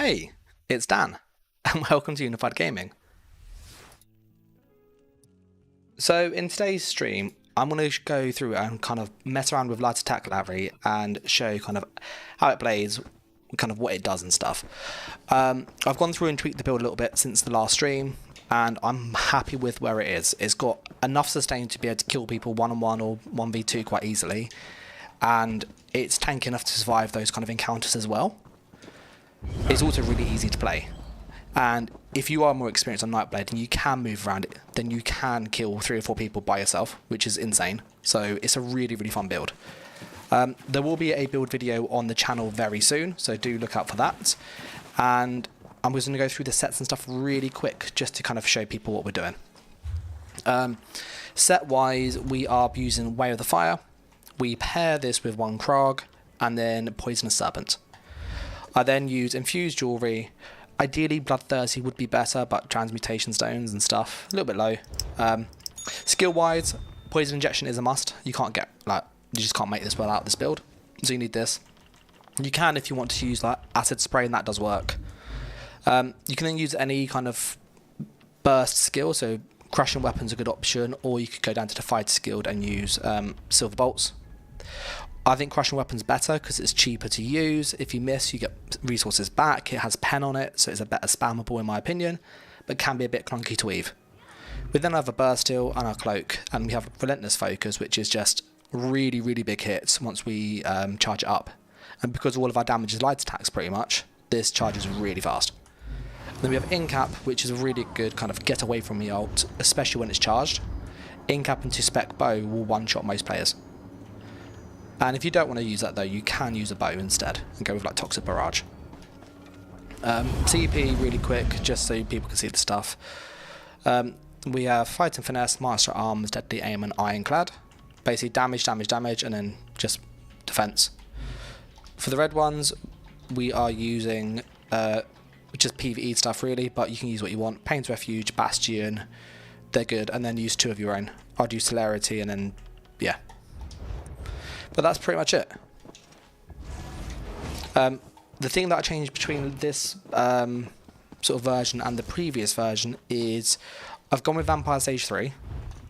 Hey, it's Dan, and welcome to Unified Gaming. So in today's stream, I'm going to go through and kind of mess around with light attack library and show kind of how it plays, kind of what it does and stuff. I've gone through and tweaked the build a little bit since the last stream, and I'm happy with where it is. It's got enough sustain to be able to kill people 1-on-1 or 1v2 quite easily, and it's tanky enough to survive those kind of encounters as well. It's also really easy to play, and if you are more experienced on Nightblade and you can move around it, then you can kill 3 or 4 people by yourself, which is insane. So it's a really fun build. There will be a build video on the channel very soon, so do look out for that. And I'm just going to go through the sets and stuff really quick just to kind of show people what we're doing. Set wise, we are using Way of the Fire. We pair this with 1 Krog and then Poisonous Serpent. I then use Infused Jewelry. Ideally Bloodthirsty would be better, but Transmutation Stones and stuff, a little bit low. Skill wise, Poison Injection is a must. You can't get, you just can't make this well out of this build, so you need this. You can if you want to use Acid Spray, and that does work. You can then use any kind of burst skill, so Crushing Weapon's a good option, or you could go down to the Fighter skill and use Silver Bolts. I think Crushing Weapon's better because it's cheaper to use. If you miss, you get resources back. It has pen on it, so it's a better spammable in my opinion, but can be a bit clunky to weave. We then have a Burst Heal and our Cloak, and we have Relentless Focus, which is just really big hits once we charge it up. And because all of our damage is light attacks pretty much, this charges really fast. Then we have Incap, which is a really good kind of get away from me ult, especially when it's charged. Incap into Spec Bow will one-shot most players. And if you don't want to use that though, you can use a bow instead and go with Toxic Barrage. TP really quick, just so people can see the stuff. We have Fight and Finesse, Master Arms, Deadly Aim and Ironclad. Basically damage, and then just defense. For the red ones, we are using just PvE stuff really, but you can use what you want. Pain's Refuge, Bastion, they're good, and then use 2 of your own. I'd use Celerity and then, yeah. But that's pretty much it. The thing that I changed between this sort of version and the previous version is I've gone with Vampire Stage 3,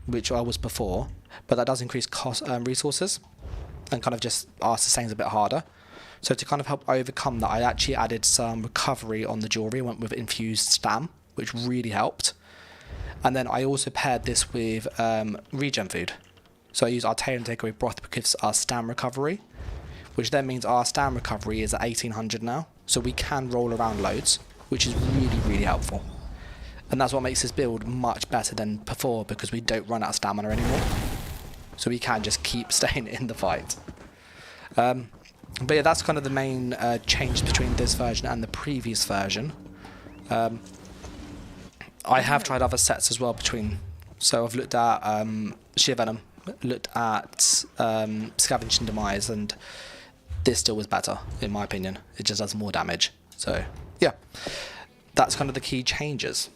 which I was before, but that does increase cost resources and kind of just sustains a bit harder. So to kind of help overcome that, I actually added some recovery on the jewelry, went with Infused Stam, which really helped. And then I also paired this with Regen Food. So I use our Tail and Takeaway Broth because our Stam recovery, which then means our Stam recovery is at 1800 now, so we can roll around loads, which is really helpful. And that's what makes this build much better than before, because we don't run out of stamina anymore, so we can just keep staying in the fight. But yeah, that's kind of the main change between this version and the previous version. I have tried other sets as well between, so I've looked at Sheer Venom, looked at Scavenging Demise, and this still was better in my opinion. It just does more damage. So yeah, that's kind of the key changes.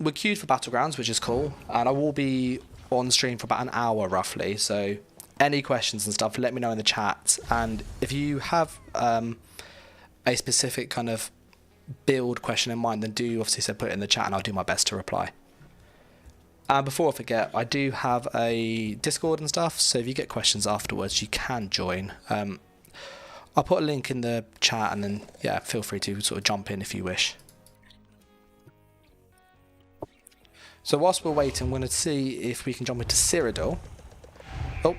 We're queued for Battlegrounds, which is cool, and I will be on stream for about an hour roughly, so any questions and stuff, let me know in the chat. And if you have a specific kind of build question in mind, then do obviously put it in the chat and I'll do my best to reply. And before I forget, I do have a Discord and stuff, so if you get questions afterwards, you can join. I'll put a link in the chat, and then, yeah, feel free to sort of jump in if you wish. So whilst we're waiting, we're going to see if we can jump into Cyrodiil. Oh,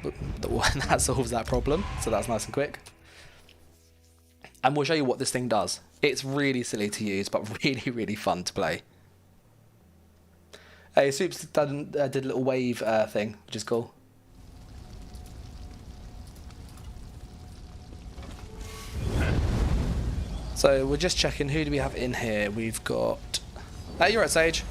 that solves that problem, so that's nice and quick. And we'll show you what this thing does. It's really silly to use, but really fun to play. Hey, Soups did a little wave thing, which is cool. So we're just checking, who do we have in here? We've got... Hey, you're right, Sage.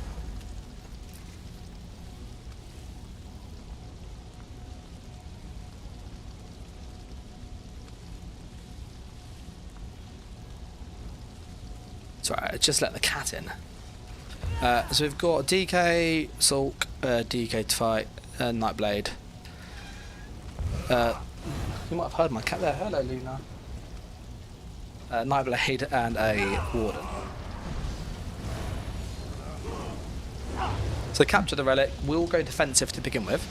Sorry, just let the cat in. So we've got DK, Sulk, DK to fight, Nightblade. You might have heard my cat there. Hello, Luna. a Nightblade and a Warden. So capture the relic, we'll go defensive to begin with.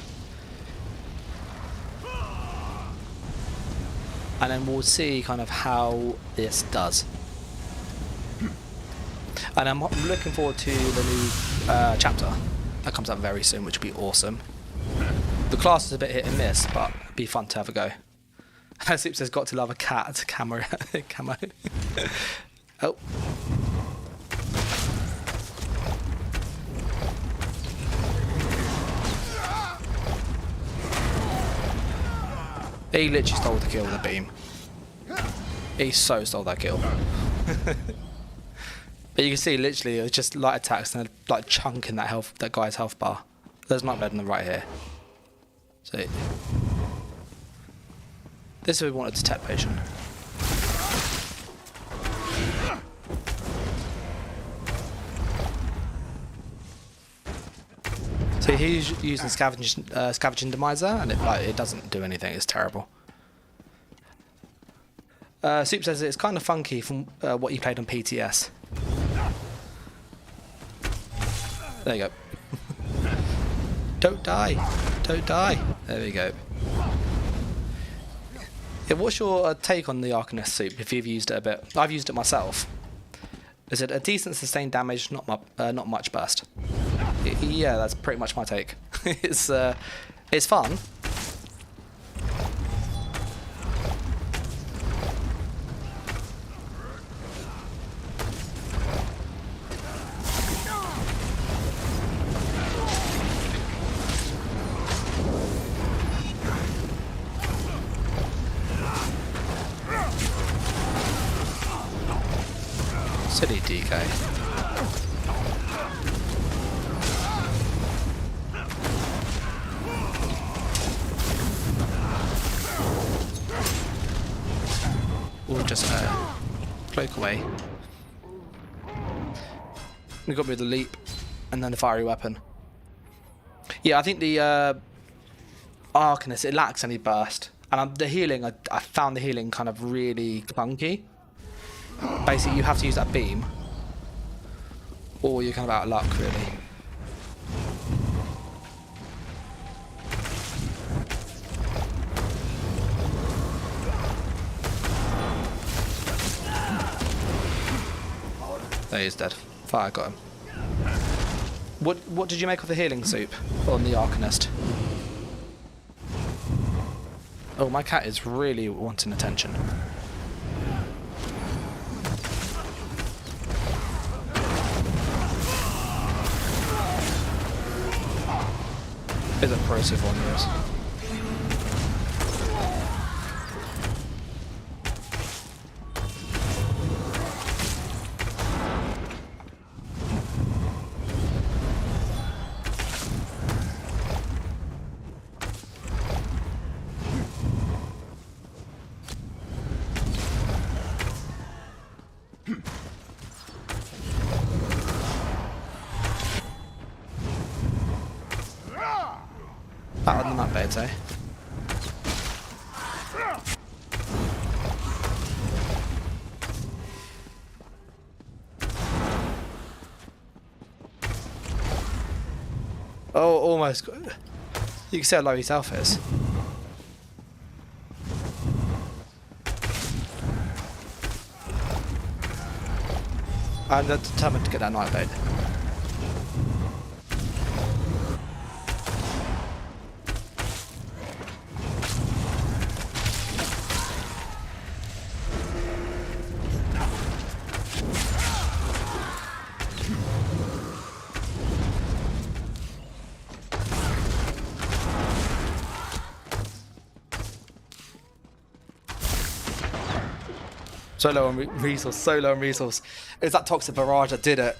And then we'll see kind of how this does. And I'm looking forward to the new chapter that comes out very soon, which will be awesome. The class is a bit hit and miss, but it'd be fun to have a go. Soup says, got to love a cat camo. Oh. He literally stole the kill with a beam. He so stole that kill. But you can see literally it was just light attacks and like chunking that guy's health bar. There's Nightblade on the right here. So this is what we want a detect patient. So he's using scavenging demiser, and it doesn't do anything. It's terrible. Soup says it's kind of funky from what you played on PTS. There you go. Don't die. Don't die. There we go. Yeah, what's your take on the Arcanist Soup, if you've used it a bit? I've used it myself. Is it a decent sustained damage, not much burst? Yeah, that's pretty much my take. It's fun. Silly DK. Or just cloak away. We got rid of the leap and then the fiery weapon. Yeah, I think the Arcanist, it lacks any burst. And the healing, I found the healing kind of really clunky. Basically, you have to use that beam, or you're kind of out of luck, really. There he is dead. Fire got him. What did you make of the healing Soup on the Arcanist? Oh, my cat is really wanting attention. Bit of corrosive on yours. Better than that bait, eh? Oh, almost. You can see how low his health is. I'm determined to get that Nightblade. So low on resource, so low on resource. It was that toxic barrage that did it.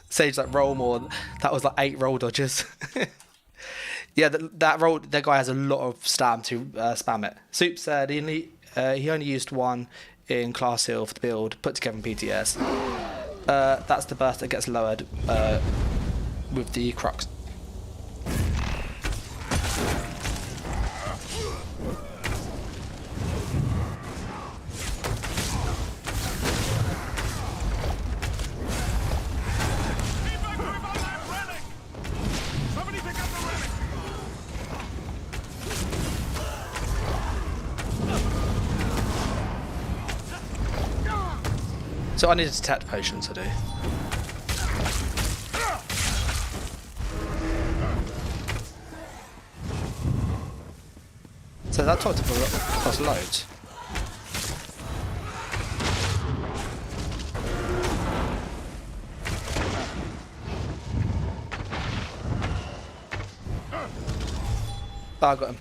Sage that roll more. That was like 8 roll dodges. Yeah, that roll. That guy has a lot of stam to spam it. Soup said he only used one in Class Hill for the build put together in PTS. That's the burst that gets lowered with the crux. So I need a detect potion to do. So that talked about cost loads. Oh, I got him.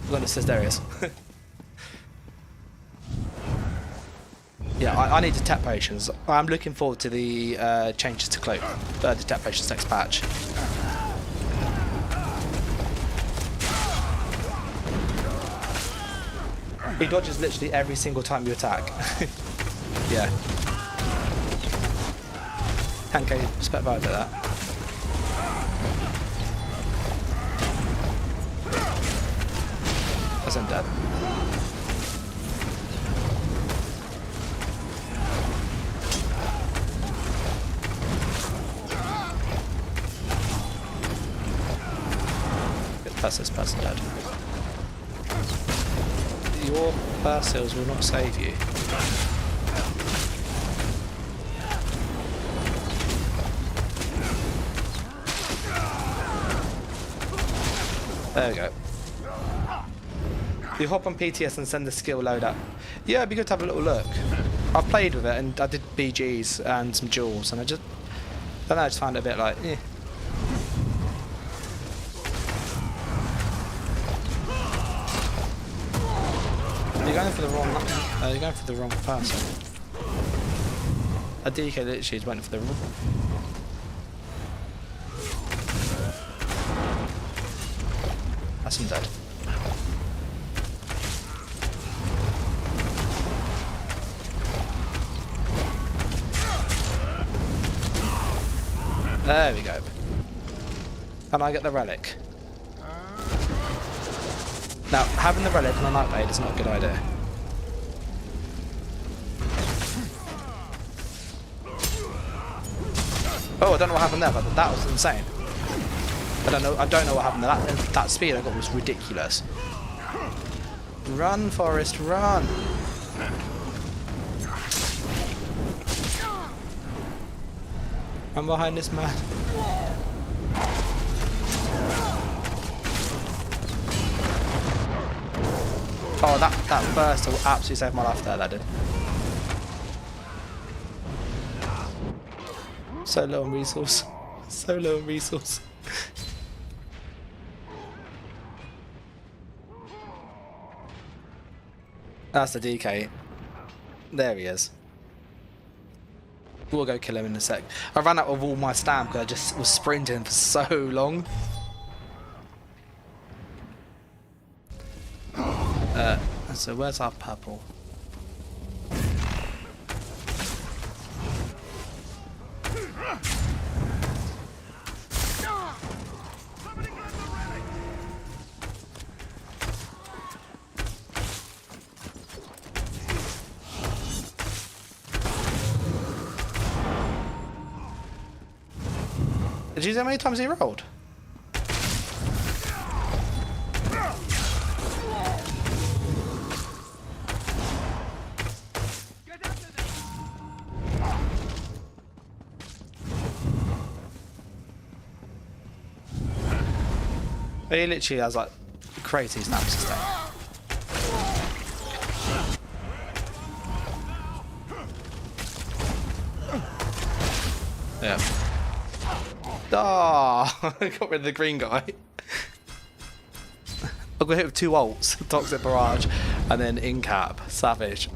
Goodness, there he is. Yeah, I need detect potions. I'm looking forward to the changes to cloak. Detect potions next patch. He dodges literally every single time you attack. Yeah. 10k spec vibe to that. That's him dead. That's this person dead. Your burst heals will not save you. There we go. You hop on PTS and send the skill loadout. Yeah, it'd be good to have a little look. I've played with it and I did BGs and some duels and I don't know, I just found it a bit like, eh. You're going for the wrong. You're going for the wrong person. A DK literally just went for the. That's him dead. There we go. And I get the relic. Now, having the relic on a Nightblade is not a good idea. Oh, I don't know what happened there, but that was insane. I don't know what happened there. That speed I got was ridiculous. Run, Forrest, run! I'm behind this man. Oh, that burst will absolutely save my life there, that did. So low on resource. So low on resource. That's the DK. There he is. We'll go kill him in a sec. I ran out of all my stamina because I just was sprinting for so long. So where's our purple? Did you see how many times he rolled? He literally has like crazy snap system. Yeah. Ah, I got rid of the green guy. I got hit with 2 ults, Toxic Barrage, and then in cap, Savage.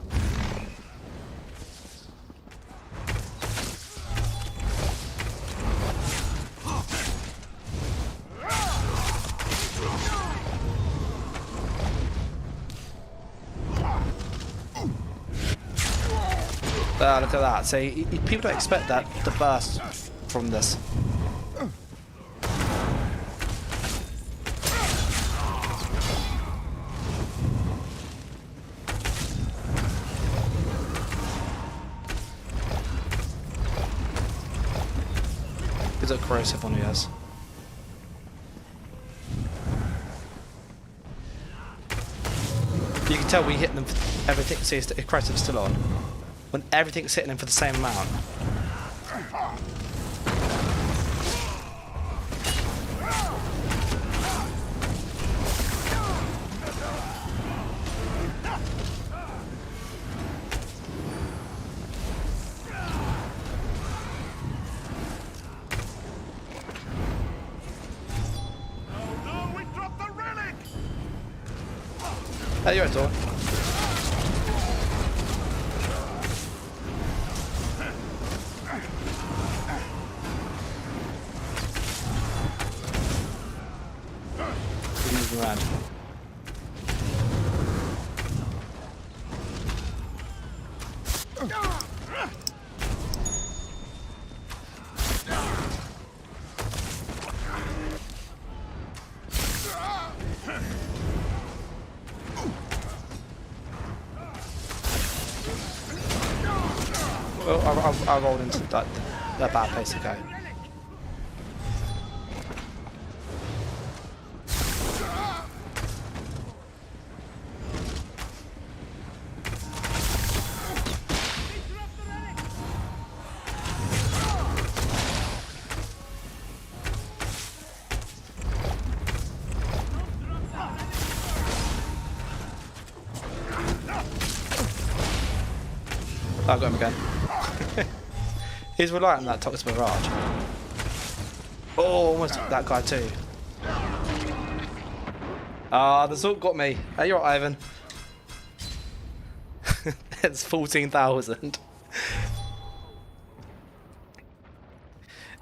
Look at that. So people don't expect that the burst from this. Is it corrosive on he has? You can tell we hit them everything. See, if corrosive's still on. when everything's hitting him for the same amount. Hey, you're at all. Moving around. Well, I rolled into that bad place to go. I got him again. He's relying on that toxic barrage. Oh, almost that guy too. Ah, the salt got me. Hey, you're right, Ivan. It's 14,000.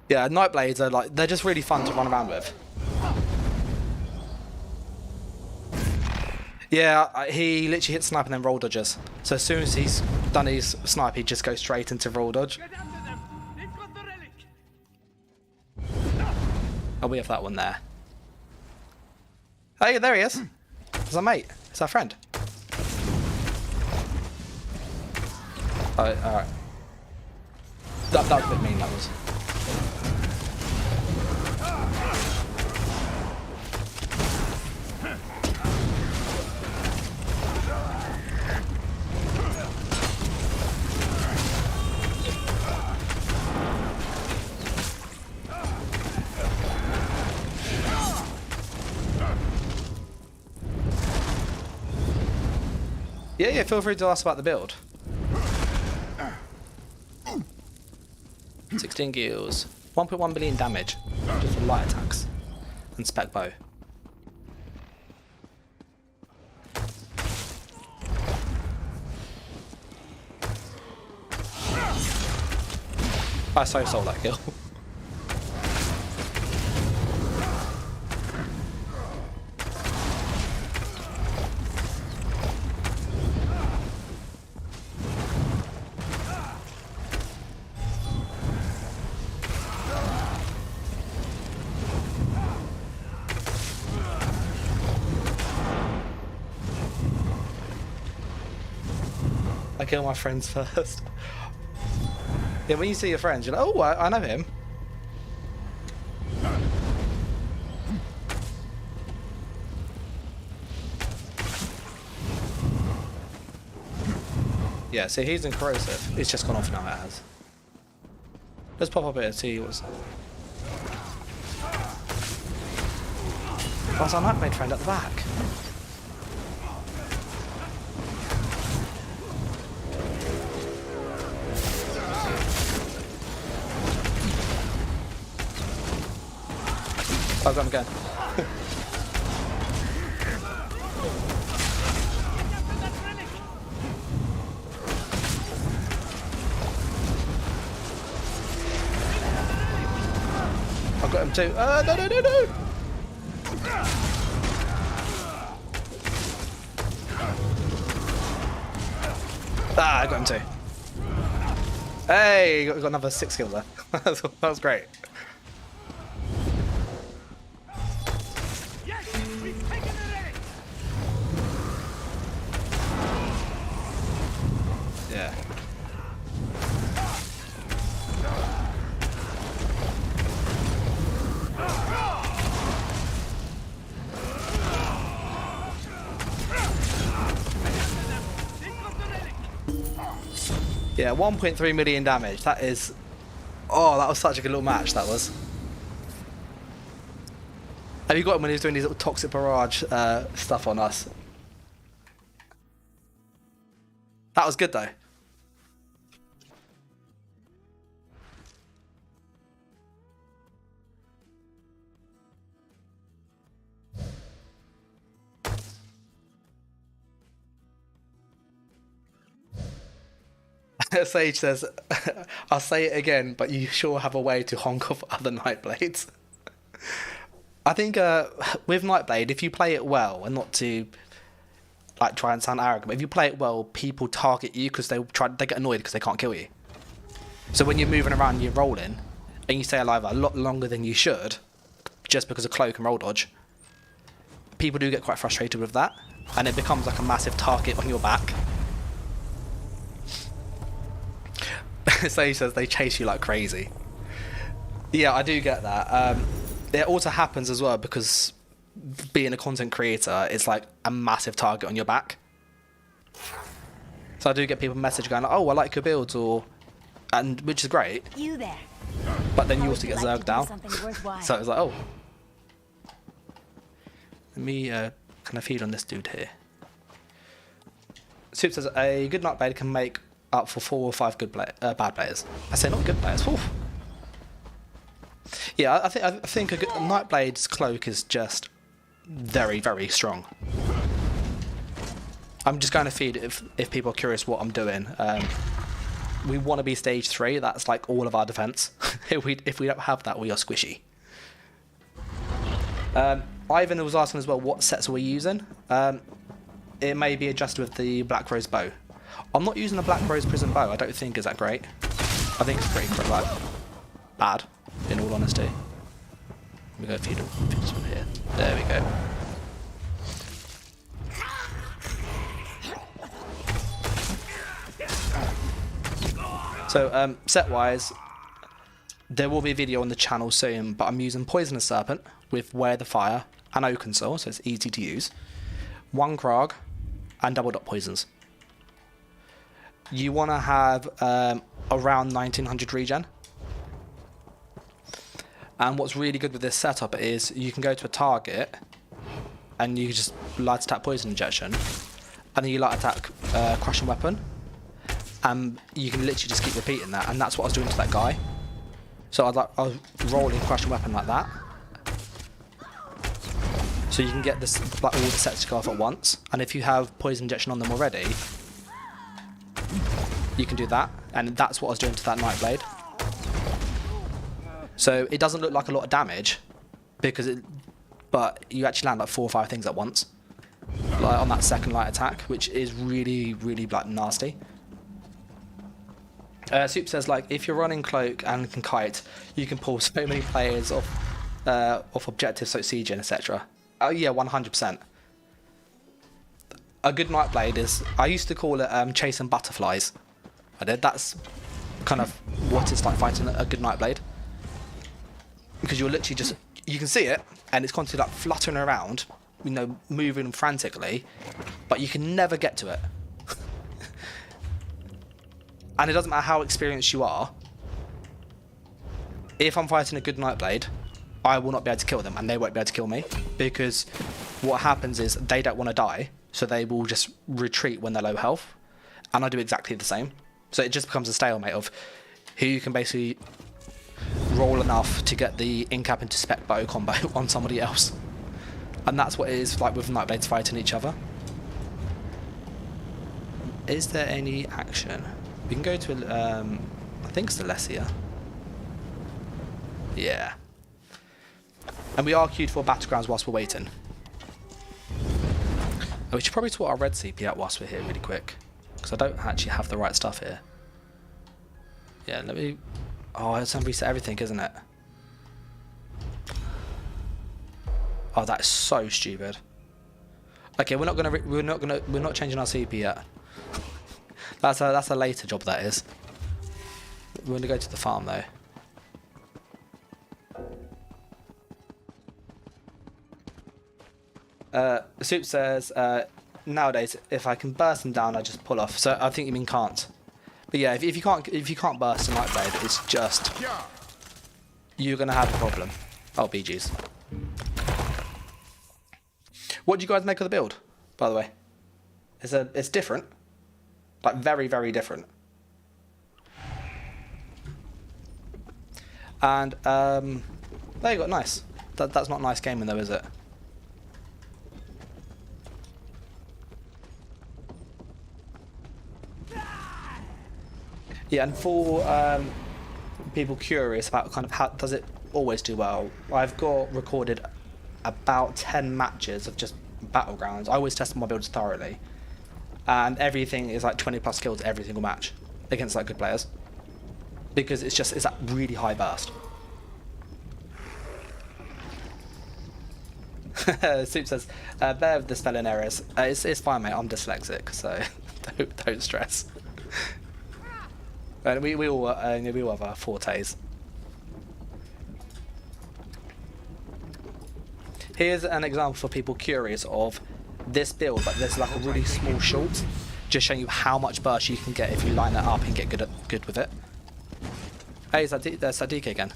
Yeah, Nightblades are like, they're just really fun to run around with. Yeah, he literally hits snipe and then roll dodges. So as soon as he's done his snipe, he just goes straight into roll dodge. Oh, we have that one there. Hey, there he is. It's our mate. It's our friend. Alright. That was a bit mean, that was. Yeah, feel free to ask about the build. 16 gills, 1.1 billion damage, just for light attacks, and spec bow. I so sold that kill. I kill my friends first. Yeah, when you see your friends, you're like, oh, I know him. Yeah, see, he's in corrosive. It's just gone off now, it has. Let's pop up here and see what's... What's our Nightblade friend at the back? I've got him again. I've got him too. No! Ah, I got him too. Hey, got another 6 kills there. That was great. Yeah. Yeah, Yeah, 1.3 million damage. That is... Oh, that was such a good little match, that was. Have you got him when he was doing these little toxic barrage stuff on us? That was good, though. Sage says, I'll say it again, but you sure have a way to honk off other Nightblades. I think with Nightblade, if you play it well, and not to like try and sound arrogant, but if you play it well, people target you because they get annoyed because they can't kill you. So when you're moving around and you're rolling, and you stay alive a lot longer than you should, just because of cloak and roll dodge, people do get quite frustrated with that, and it becomes like a massive target on your back. Sage says they chase you like crazy. Yeah, I do get that. It also happens as well because being a content creator is like a massive target on your back. So I do get people message going, "Oh, I like your builds," and which is great. You there? But then you also get zerged down. So it's like, oh, let me kind of feed on this dude here. Soup says a good Nightblade can make up for 4 or 5 good bad players. I say not good players. Oof. Yeah, I think a good Nightblade's cloak is just very, very strong. I'm just going to feed if people are curious what I'm doing. We want to be stage 3. That's like all of our defense. if we don't have that, we are squishy. Ivan was asking as well, what sets are we using? It may be adjusted with the Black Rose bow. I'm not using the Black Rose Prism bow. I don't think is that great. I think it's pretty like, bad, in all honesty. Let me go feed this one here. There we go. So set-wise, there will be a video on the channel soon, but I'm using Poisonous Serpent with Wear the Fire and Oaken Soul, so it's easy to use. 1 Krog and double dot poisons. You want to have around 1900 regen. And what's really good with this setup is you can go to a target and you just light attack poison injection, and then you light attack crushing weapon, and you can literally just keep repeating that, and that's what I was doing to that guy. So I was rolling crushing weapon like that. So you can get this, all the sets to go off at once, and if you have poison injection on them already, you can do that, and that's what I was doing to that Nightblade. So it doesn't look like a lot of damage, but you actually land like 4 or 5 things at once, like on that second light attack, which is really, really like nasty. Soup says like if you're running cloak and can kite, you can pull so many players off objectives, so sieging, etc. Oh yeah, 100%. A good Nightblade is, I used to call it chasing butterflies. That's kind of what it's like fighting a good Nightblade. Because you're literally just, you can see it, and it's constantly like fluttering around, you know, moving frantically, but you can never get to it. And it doesn't matter how experienced you are, if I'm fighting a good Nightblade, I will not be able to kill them, and they won't be able to kill me, because what happens is they don't want to die, so they will just retreat when they're low health, and I do exactly the same. So it just becomes a stalemate of who you can basically roll enough to get the in-cap into spec bow combo on somebody else. And that's what it is like with Nightblades fighting each other. Is there any action? We can go to, I think it's Celestia. Yeah. And we are queued for Battlegrounds whilst we're waiting. And we should probably sort our red CP out whilst we're here really quick, because I don't actually have the right stuff here. Yeah, let me... Oh, it's going to reset everything, isn't it? Oh, that is so stupid. Okay, we're not changing our CP yet. That's a later job, that is. We're going to go to the farm though. Soup says, nowadays, if I can burst them down, I just pull off. So I think you mean can't. But yeah, if you can't burst a Nightblade, it's just you're gonna have a problem. Oh, BGs. What do you guys make of the build, by the way? It's different, like very, very different. And there you go, nice. That's not nice gaming though, is it? Yeah, and for people curious about kind of how does it always do well, I've got recorded about 10 matches of just Battlegrounds. I always test my builds thoroughly, and everything is like 20 plus kills every single match against like good players, because it's that really high burst. Soup says, bear with the spelling errors. It's fine, mate. I'm dyslexic, so don't stress. And we all have our fortes. Here's an example for people curious of this build, but there's like a really small short, just showing you how much burst you can get if you line that up and get good with it. Hey, there's that DK again.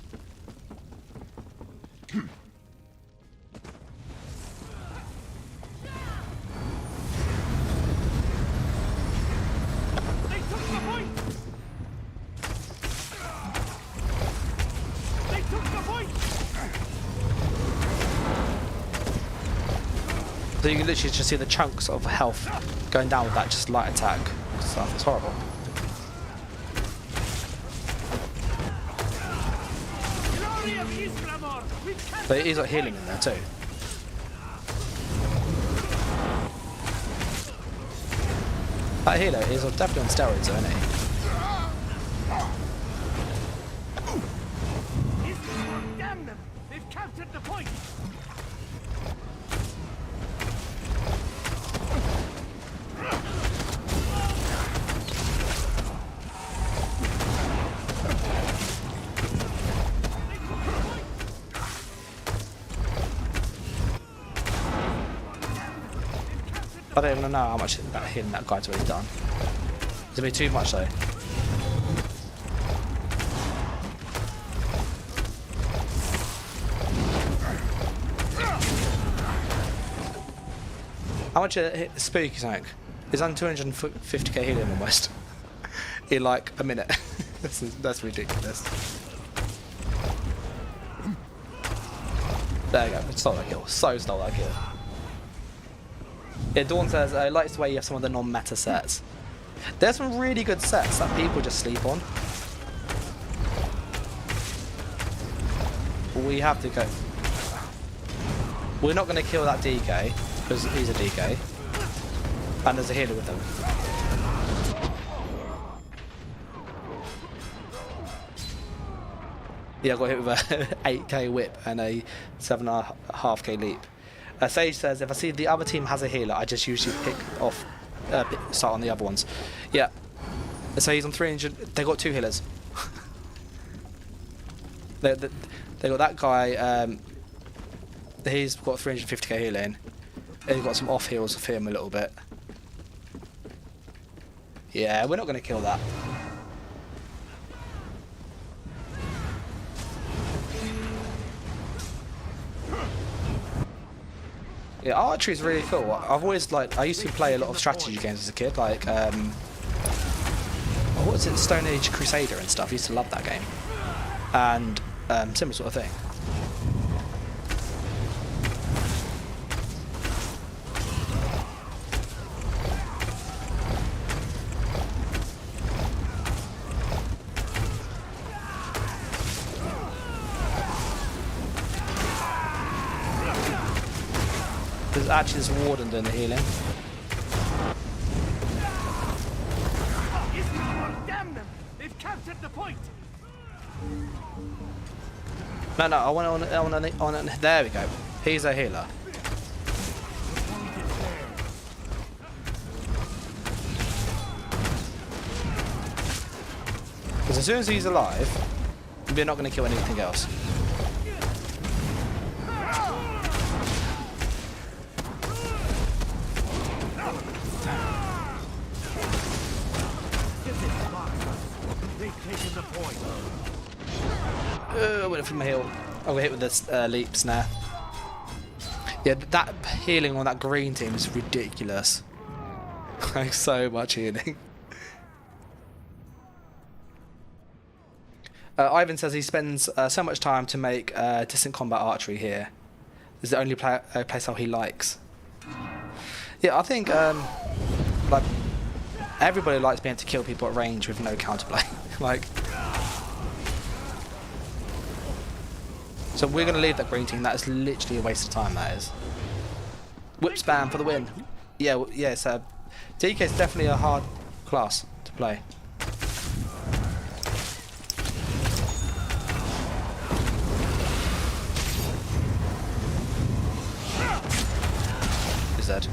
So you can literally just see the chunks of health going down with that just light attack stuff. It's horrible. But it is like healing in there too. That healer is definitely on steroids though, isn't he? Damn them! They've captured the point! I don't even know how much that healing that guy's already done. It's a bit too much though. How much Spooky sank? He's on 250k healing almost in like a minute. That's ridiculous. There you go. Stole that kill. So stole that kill. Yeah, Dawn says, I like the way you have some of the non-meta sets. There's some really good sets that people just sleep on. We have to go. We're not going to kill that DK, because he's a DK. And there's a healer with him. Yeah, I got hit with a 8k whip and a 7.5k leap. Sage says, if I see the other team has a healer, I just usually pick off, start on the other ones. Yeah. So he's on 300. They got 2 healers. they got that guy. He's got 350k healing. He's got some off heals for him a little bit. Yeah, we're not going to kill that. Yeah, archery is really cool. I've always I used to play a lot of strategy games as a kid, like what was it, Stone Age Crusader and stuff. I used to love that game, and similar sort of thing. There's actually this warden doing the healing. Damn them! They've captured the point. No, I want on. There we go. He's a healer. Because as soon as he's alive, we're not going to kill anything else. They've taken the point. Went from my heel. Oh, we're hit with this leap snare. Yeah, that healing on that green team is ridiculous. Like, so much healing. Ivan says he spends so much time to make distant combat archery here. It's the only place how he likes. Yeah, I think like everybody likes being able to kill people at range with no counterplay. Like, so we're going to leave that green team. That is literally a waste of time. That is. Whip spam for the win. Yeah, yeah. So DK is definitely a hard class to play. Is that?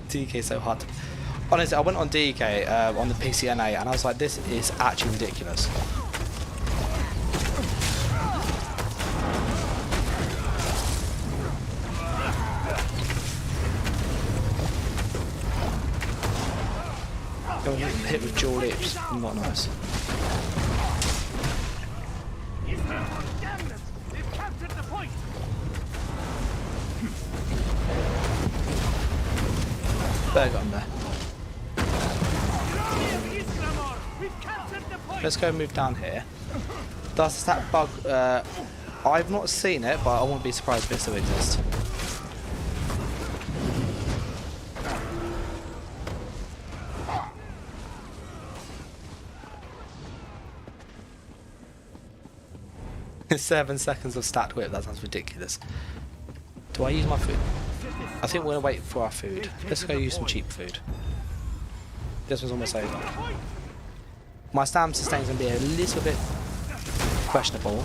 DK so hard. Honestly, I went on DK on the PCNA and I was like, this is actually ridiculous. Going hit with dual leaps, not nice. Damn them! They've captured the point. There, got him there. We've captured the point. Let's go move down here. Does that bug? I've not seen it, but I won't be surprised if it still exists. Seven seconds of stacked whip. That sounds ridiculous. Do I use my food? I think we're gonna wait for our food. Let's go use some cheap food. This one's almost over. My stamina sustain's gonna be a little bit questionable.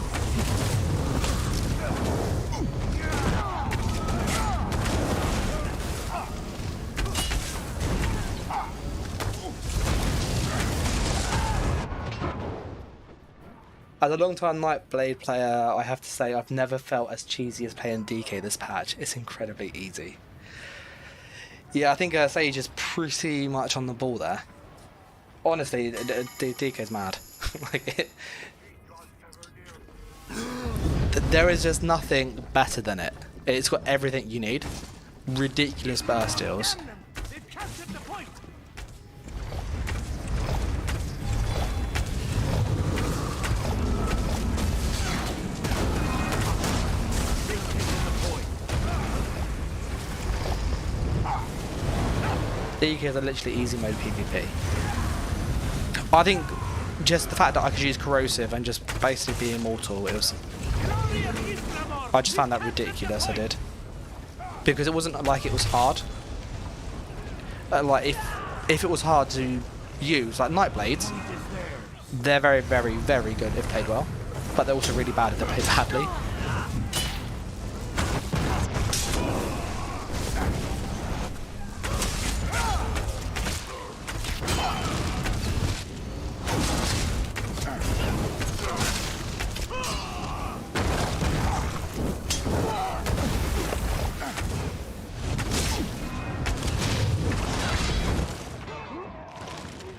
As a long-time Nightblade player, I have to say I've never felt as cheesy as playing DK this patch. It's incredibly easy. Yeah, I think Sage is pretty much on the ball there. Honestly, DK's mad. Like there is just nothing better than it. It's got everything you need. Ridiculous burst deals. They've captured the point. DKs are literally easy mode PvP. I think just the fact that I could use corrosive and just basically be immortal, it was. I just found that ridiculous. I did, because it wasn't like it was hard. Like if it was hard to use, like Nightblades, they're very, very, very good if played well, but they're also really bad if they're played badly.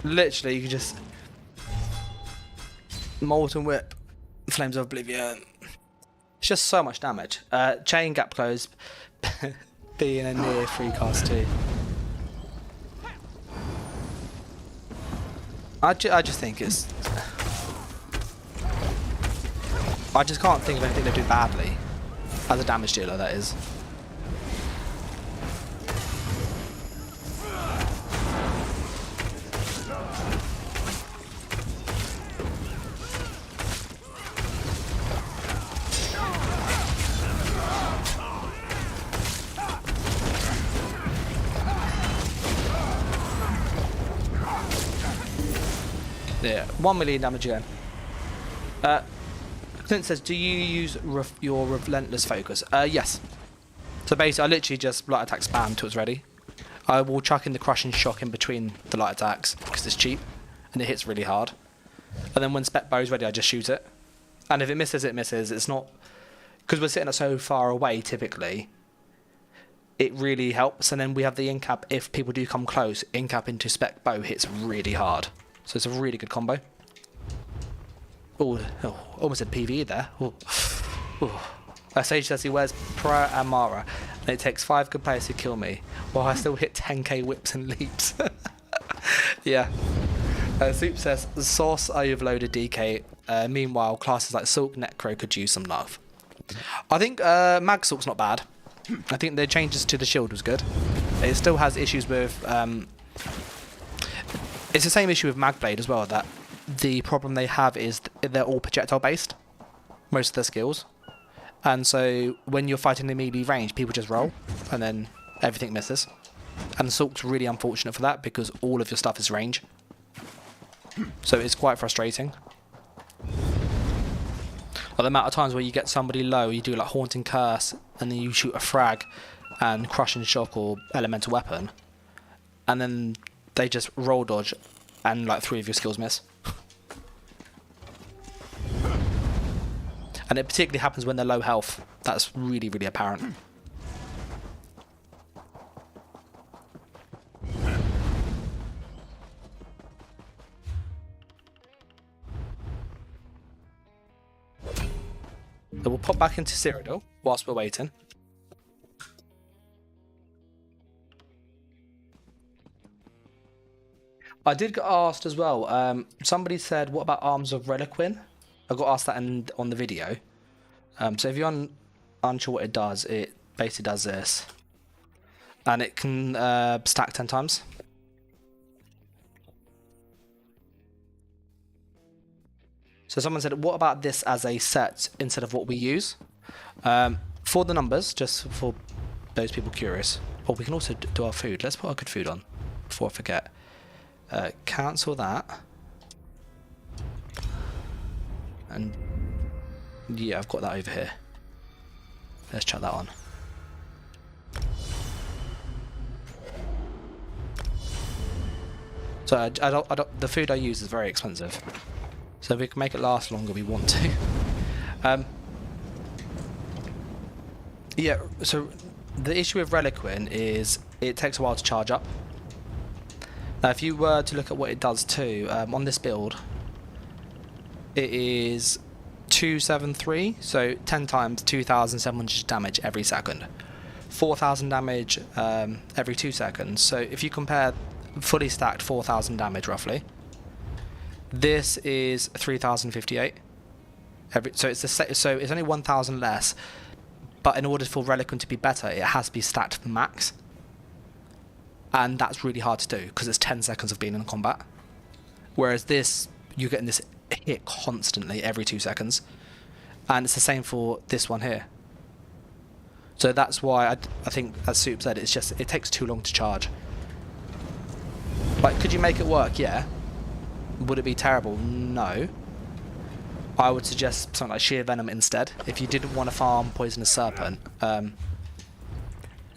Literally, you can just Molten Whip, Flames of Oblivion. It's just so much damage. Chain Gap Close being a near free cast too. I just think it's. I just can't think of anything they do badly as a damage dealer. That is. Yeah, 1 million damage again. Clint says, do you use your relentless focus? Yes. So basically, I literally just light attack spam until it's ready. I will chuck in the crushing shock in between the light attacks because it's cheap and it hits really hard. And then when spec bow is ready, I just shoot it. And if it misses, it misses. It's not because we're sitting so far away. Typically, it really helps. And then we have the in-cap. If people do come close, in-cap into spec bow hits really hard. So it's a really good combo. Oh, almost a PvE there. Sage says he wears Pra and Mara, and it takes 5 good players to kill me, while I still hit 10k whips and leaps. Yeah. Soup says, Source I overloaded DK. Meanwhile, classes like Silk Necro could use some love. I think Mag Silk's not bad. I think the changes to the shield was good. It still has issues with... it's the same issue with Magblade as well, that the problem they have is they're all projectile based, most of their skills. And so when you're fighting in melee range, people just roll and then everything misses. And Silk's really unfortunate for that because all of your stuff is range. So it's quite frustrating. Like the amount of times where you get somebody low, you do like Haunting Curse, and then you shoot a frag and Crushing Shock or Elemental Weapon, and then they just roll dodge and like 3 of your skills miss. And it particularly happens when they're low health. That's really, really apparent. So we'll pop back into Cyrodiil whilst we're waiting. I did get asked as well. Somebody said, what about Arms of Reliquin? I got asked that on the video. So if you're unsure what it does, it basically does this. And it can stack 10 times. So someone said, what about this as a set instead of what we use? For the numbers, just for those people curious. Or we can also do our food. Let's put our good food on before I forget. Cancel that. And yeah, I've got that over here. Let's chuck that on. So I don't, the food I use is very expensive. So if we can make it last longer, we want to. Yeah, so the issue with Reliquin is it takes a while to charge up. Now if you were to look at what it does too, on this build, it is 273, so 10 times 2,700 damage every second. 4,000 damage every 2 seconds. So if you compare fully stacked 4,000 damage roughly, this is 3,058. So it's only 1,000 less, but in order for Reliquin to be better, it has to be stacked to the max. And that's really hard to do because it's 10 seconds of being in combat. Whereas this, you're getting this hit constantly every 2 seconds. And it's the same for this one here. So that's why I think, as Soup said, it's just, it takes too long to charge. Like, could you make it work? Yeah. Would it be terrible? No. I would suggest something like Sheer Venom instead. If you didn't want to farm Poisonous Serpent,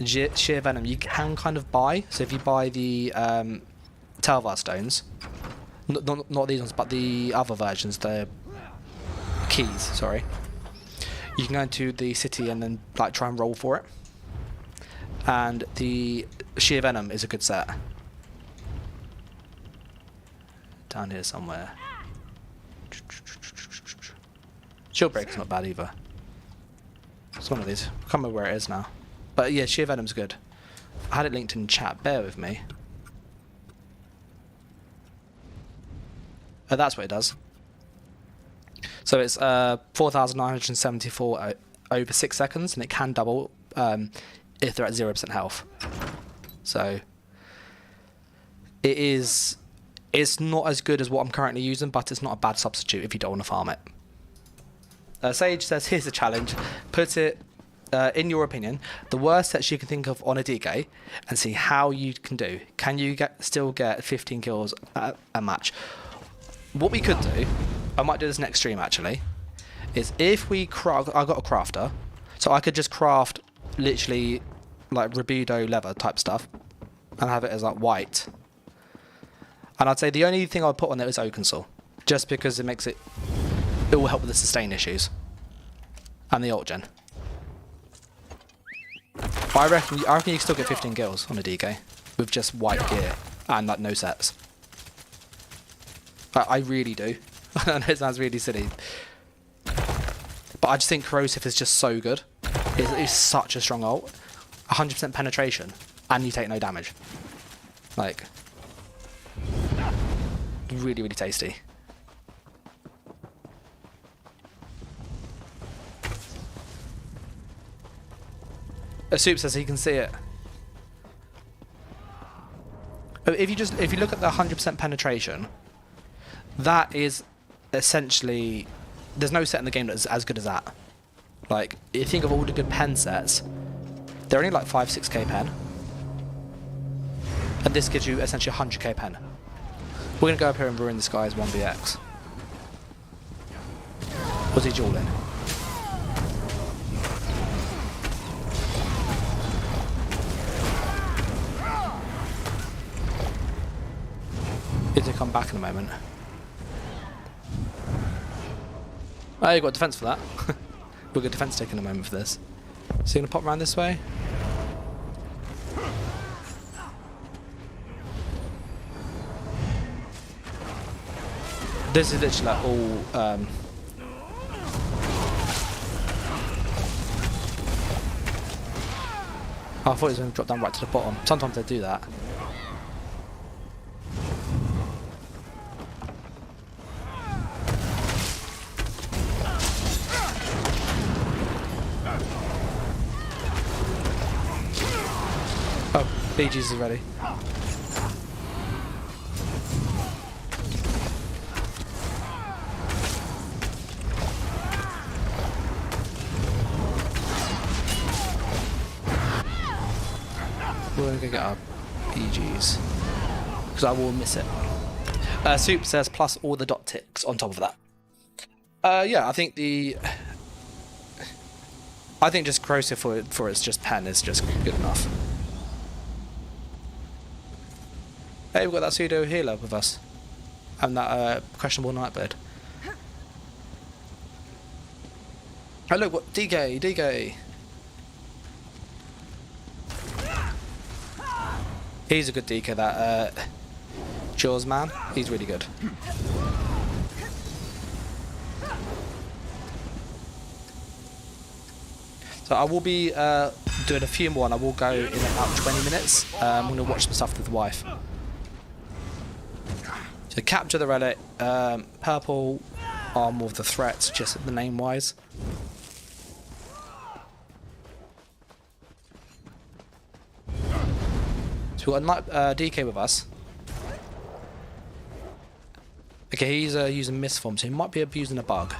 Sheer Venom you can kind of buy. So if you buy the Telvar Stones, not these ones, but the other versions, the keys, sorry. You can go into the city and then like try and roll for it. And the Sheer Venom is a good set. Down here somewhere. Shield Breaker's not bad either. It's one of these. I can't remember where it is now. But yeah, Sheer Venom's good. I had it linked in chat. Bear with me. Oh, that's what it does. So it's 4,974 over 6 seconds, and it can double if they're at 0% health. So it is. It's not as good as what I'm currently using, but it's not a bad substitute if you don't want to farm it. Sage says, here's a challenge. Put it, in your opinion, the worst sets you can think of on a DK and see how you can do. Can you still get 15 kills a match? What we could do, I might do this next stream actually, is if we craft, I got a crafter, so I could just craft literally like Rubido leather type stuff and have it as like white. And I'd say the only thing I'd put on there is Oakensall, just because it makes it will help with the sustain issues and the alt gen. But I reckon you can still get 15 kills on a DK with just white gear and like no sets. I really do. I know it sounds really silly, but I just think Corrosive is just so good. It's such a strong ult. 100% penetration, and you take no damage. Like, really, really tasty. A Soup says he can see it. If you look at the 100% penetration, that is essentially, there's no set in the game that's as good as that. Like, you think of all the good pen sets, they're only like 5-6k pen, and this gives you essentially 100k pen. We're gonna go up here and ruin this guy's 1vx. Was he dueling? He's gonna come back in a moment. Oh, you got defense for that. We'll get defense taken in a moment for this. So you're gonna pop around this way? This is literally like all I thought he was gonna drop down right to the bottom. Sometimes they do that. BG's is ready. We're going to go get our BGs, because I will miss it. Soup says plus all the dot ticks on top of that. Yeah, I think just Corrosive for its just pen is just good enough. Hey, we've got that pseudo healer with us, and that questionable Nightblade. Oh look, what DK. He's a good DK, that Jaws man. He's really good. So I will be doing a few more, and I will go in about 20 minutes. I'm going to watch some stuff with the wife. So capture the relic, purple armor of the threats, just the name wise. So we've got a DK with us. Okay, he's using misform, so he might be abusing a bug.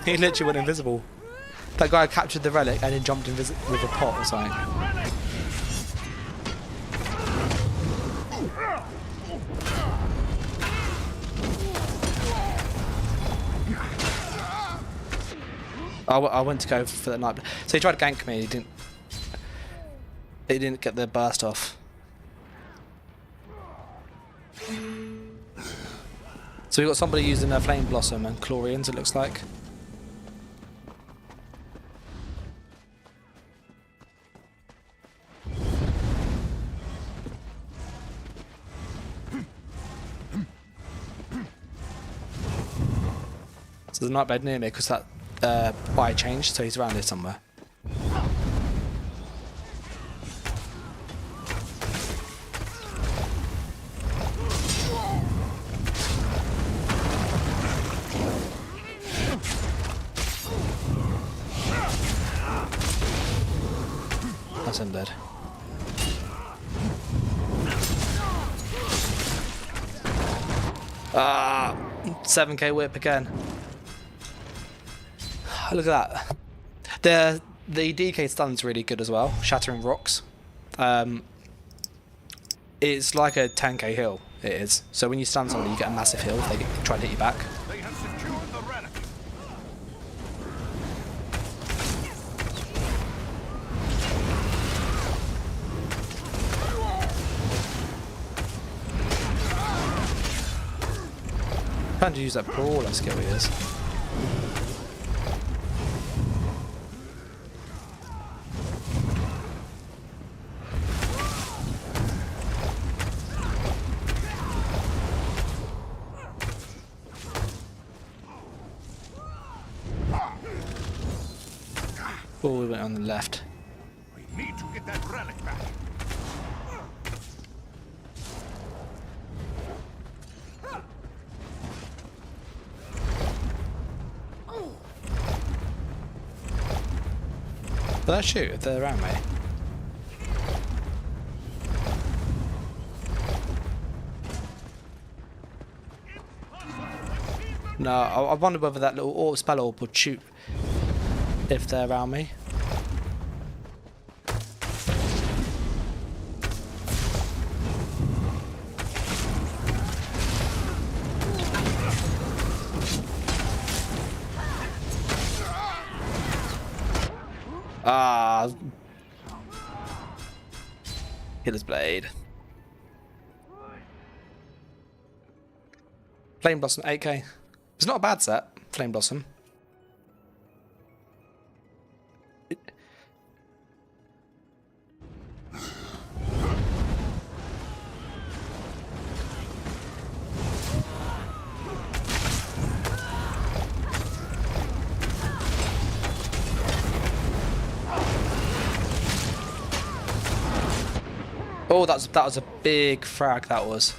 He literally went invisible. That guy captured the relic and then jumped with a pot or something. I went to go for the night. So he tried to gank me. He didn't get the burst off. So we got somebody using a Flame Blossom and Chlorians, it looks like. So there's a Nightblade near me because that buy changed, so he's around here somewhere. That's him dead. Ah, 7k whip again. Look at that. The DK stun's really good as well, shattering rocks. It's like a 10k heal, it is. So when you stun somebody, you get a massive heal if they try to hit you back. They have secured the relic. Trying to use that brawler skill he is. Oh, we went on the left. We need to get that relic back. Will that shoot if they're around me? No, I wonder whether that little orb spell orb would shoot if they're around me. Ah, Killer's Blade. Flame Blossom 8k. It's not a bad set, Flame Blossom. Oh, that was a big frag. That was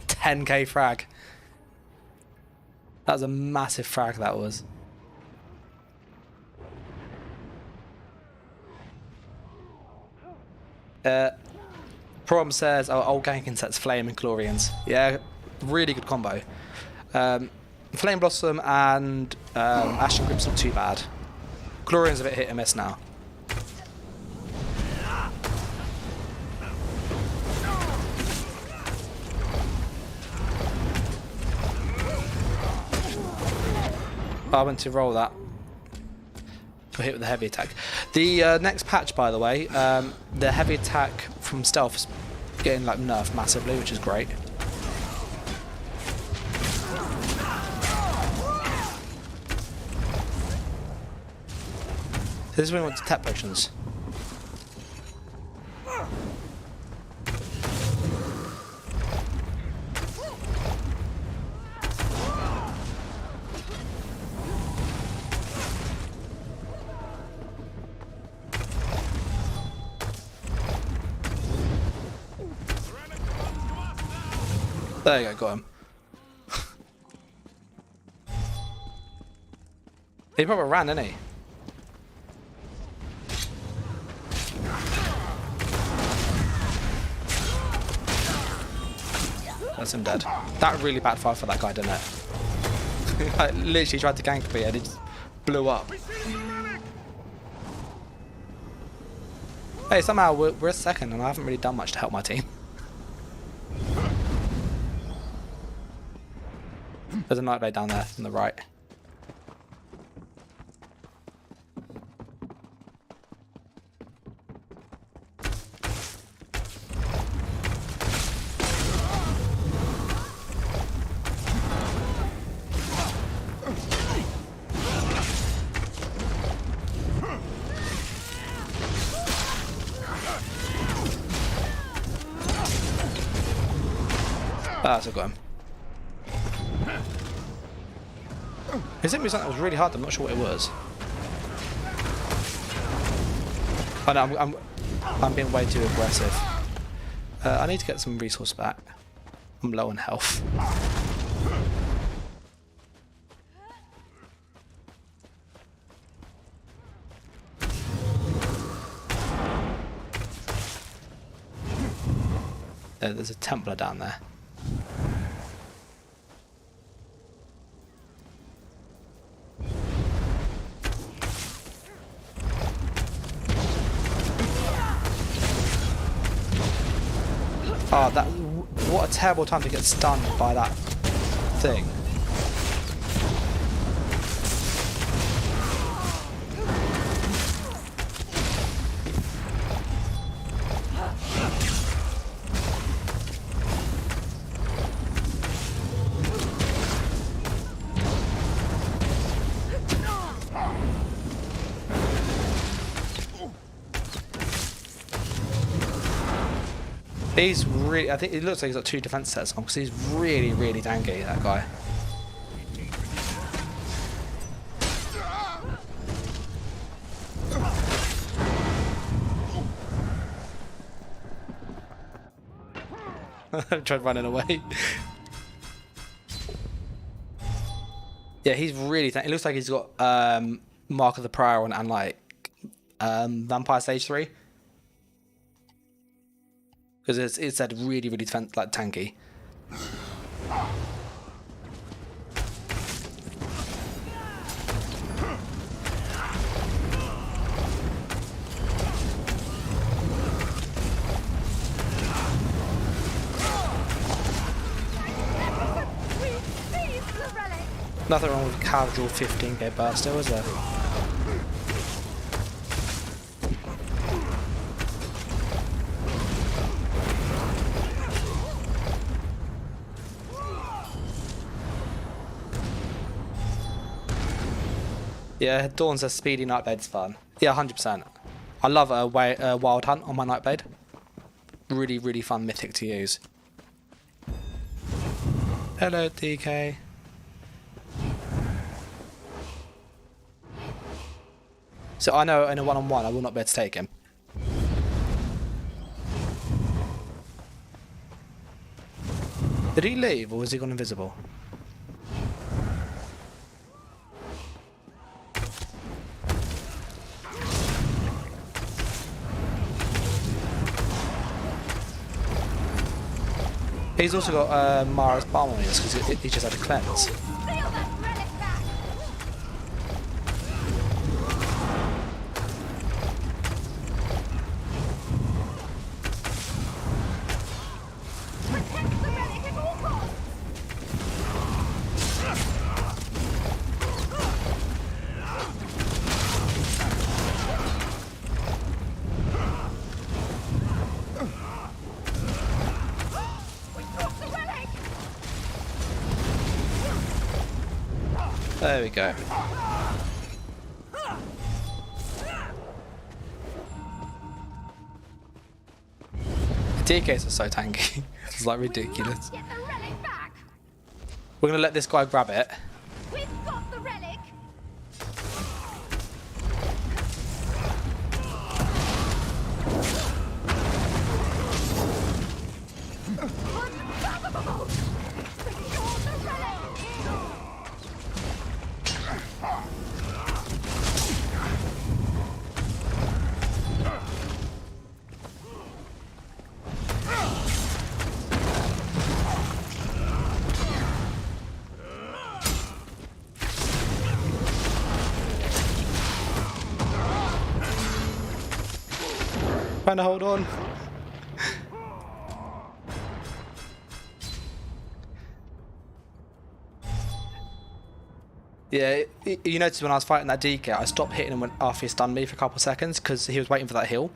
10k frag. That was a massive frag. That was. Prom says, "Oh, old ganking sets Flame and Glorians." Yeah, really good combo. Flame Blossom and Ashen Grip's not too bad. Glorian's a bit hit and miss now. I went to roll that. I hit with the heavy attack. The next patch, by the way, the heavy attack from stealth is getting like nerfed massively, which is great. This is when we want to tap potions. There you go, got him. He probably ran, didn't he? That's him dead. That really backfired for that guy, didn't it? I literally tried to gank me and it just blew up. Hey, somehow we're second and I haven't really done much to help my team. There's a Nightblade down there on the right. Ah, so I got him. He hit me something that was really hard. I'm not sure what it was. Oh no, I'm being way too aggressive. I need to get some resource back. I'm low on health. There's a Templar down there. Oh, that! What a terrible time to get stunned by that thing. He's really, I think it looks like he's got 2 defense sets on because he's really, really tanky, that guy. I tried running away. Yeah, he's really tanky. It looks like he's got Mark of the Prior on and like Vampire Stage 3. Because it's said really, really like tanky. Nothing wrong with casual 15k burst, is there? Yeah, Dawn says speedy Nightblade's fun. Yeah, 100%. I love a Wild Hunt on my Nightblade. Really, really fun mythic to use. Hello, DK. So I know in a one-on-one I will not be able to take him. Did he leave or has he gone invisible? He's also got Mara's Balm on his because he just had a cleanse. There we go. DKs are so tanky. It's like ridiculous. We're gonna let this guy grab it. We've got the relic. Unfathomable. Secure the relic. Trying to hold on. Yeah, you noticed when I was fighting that DK, I stopped hitting him after he stunned me for a couple of seconds because he was waiting for that heal.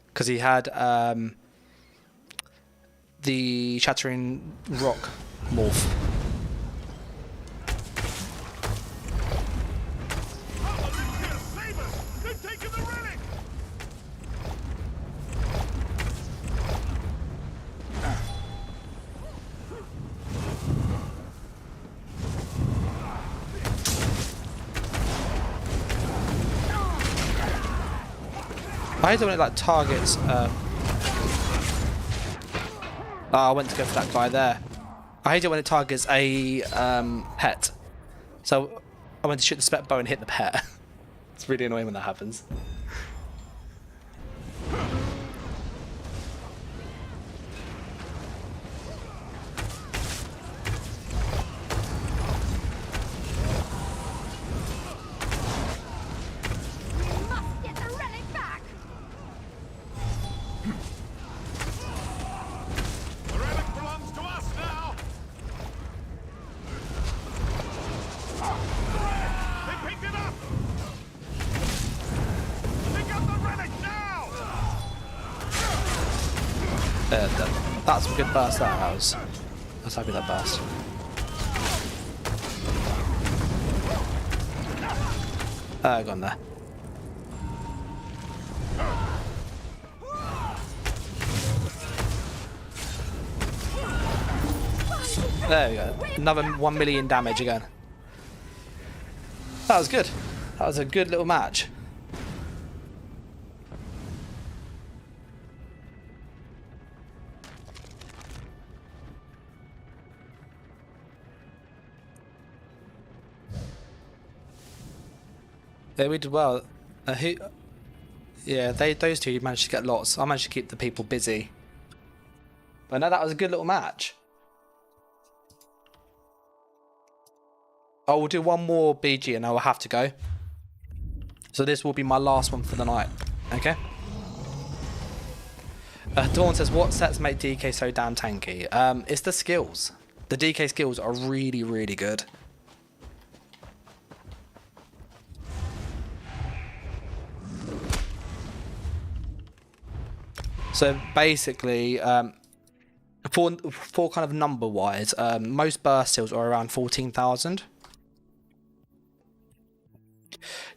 Because he had the Shattering Rock morph. I hate it when it like targets. I went to go for that guy there. I hate it when it targets a pet. So I went to shoot the spec bow and hit the pet. It's really annoying when that happens. good. That's a good burst there. I was happy with that burst. Gone there. There we go. Another 1 million damage again. That was good. That was a good little match. Yeah, we did well. Yeah, those two managed to get lots. I managed to keep the people busy. But no, that was a good little match. Oh, we'll do one more BG and I will have to go. So this will be my last one for the night. Okay? Dawn says, what sets make DK so damn tanky? It's the skills. The DK skills are really, really good. So basically, for kind of number wise, most burst steals are around 14,000.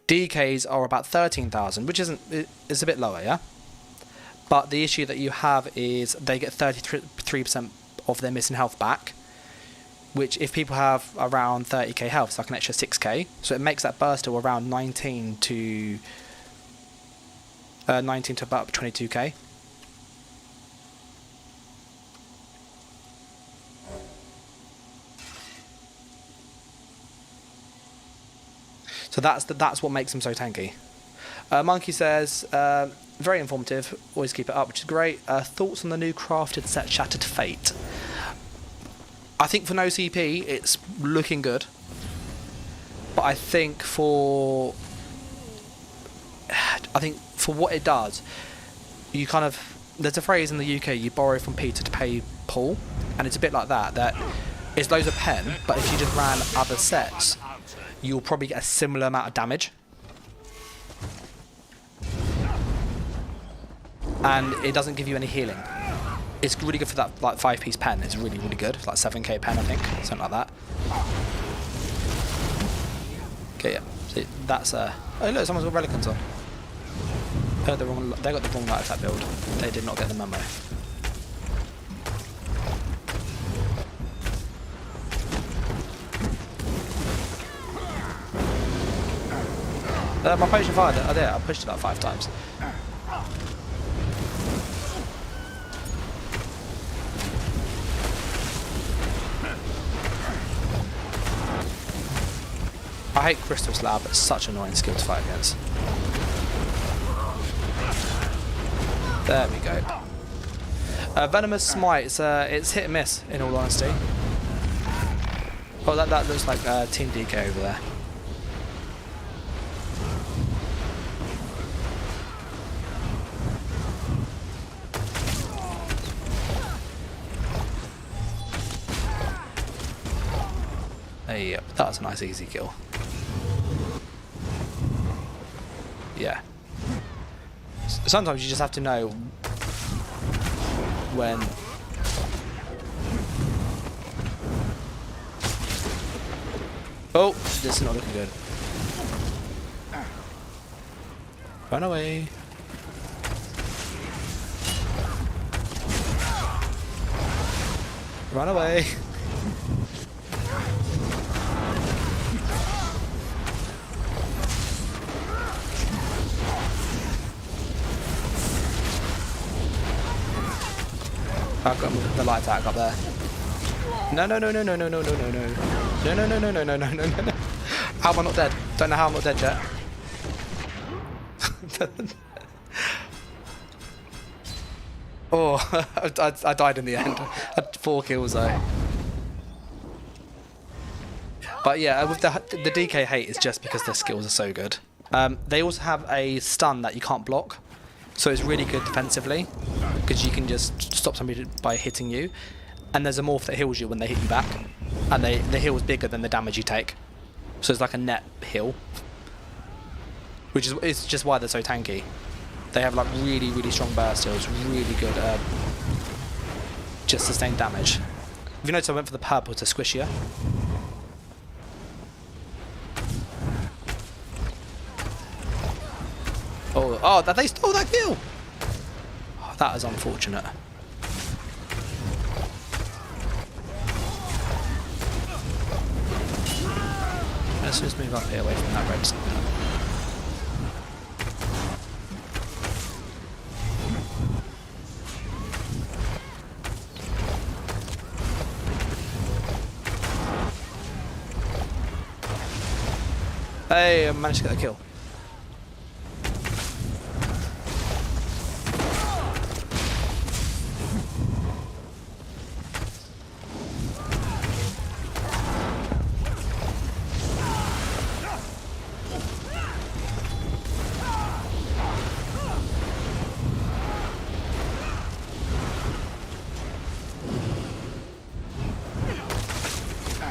DKs are about 13,000, which is a bit lower, yeah. But the issue that you have is they get 33% of their missing health back, which if people have around 30k health, it's like an extra 6k. So it makes that burst steal around 19 to about 22k. So that's what makes them so tanky. Monkey says, very informative, always keep it up, which is great. Thoughts on the new crafted set Shattered Fate? I think for no CP, it's looking good. But I think for what it does, you kind of, there's a phrase in the UK, you borrow from Peter to pay Paul, and it's a bit like that it's loads of pen, but if you just ran other sets, you'll probably get a similar amount of damage. And it doesn't give you any healing. It's really good for that like 5-piece pen. It's really, really good. It's like 7k pen, I think. Something like that. Okay, yeah. So that's oh look, someone's got Relicants on. They got the wrong light attack build. They did not get the memo. My potion fired. Oh, there. I pushed it about 5 times. I hate Crystal Slab. It's such an annoying skill to fight against. There we go. Venomous Smite. It's hit and miss, in all honesty. Oh, that looks like Team DK over there. Yep, that was a nice easy kill. Yeah. Sometimes you just have to know when. Oh, this is not looking good. Run away. Run away. I've got the light attack up there. No. No. How am I not dead? Don't know how I'm not dead yet. Oh, I died in the end. I had 4 kills though. But yeah, with the DK hate is just because their skills are so good. They also have a stun that you can't block. So it's really good defensively, because you can just stop somebody by hitting you. And there's a morph that heals you when they hit you back. And the heal is bigger than the damage you take. So it's like a net heal. Which is just why they're so tanky. They have like really, really strong burst heals, really good just sustain damage. If you notice, I went for the purple to squish you. Oh, that they stole that kill! Oh, that is unfortunate. Let's just move up here away from that red zone. Hey, I managed to get the kill.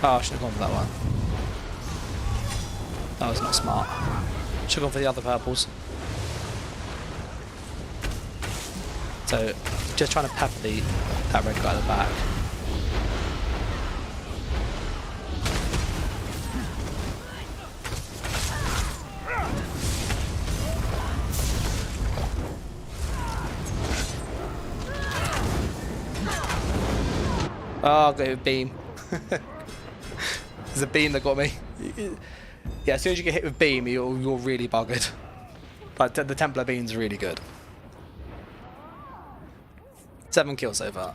Oh, I should have gone for that one. That was not smart. Should have gone for the other purples. So, just trying to pepper that red guy at the back. Oh, I'll go with beam. There's a beam that got me. Yeah, as soon as you get hit with beam, you're really buggered. But the Templar beam's really good. 7 kills so far.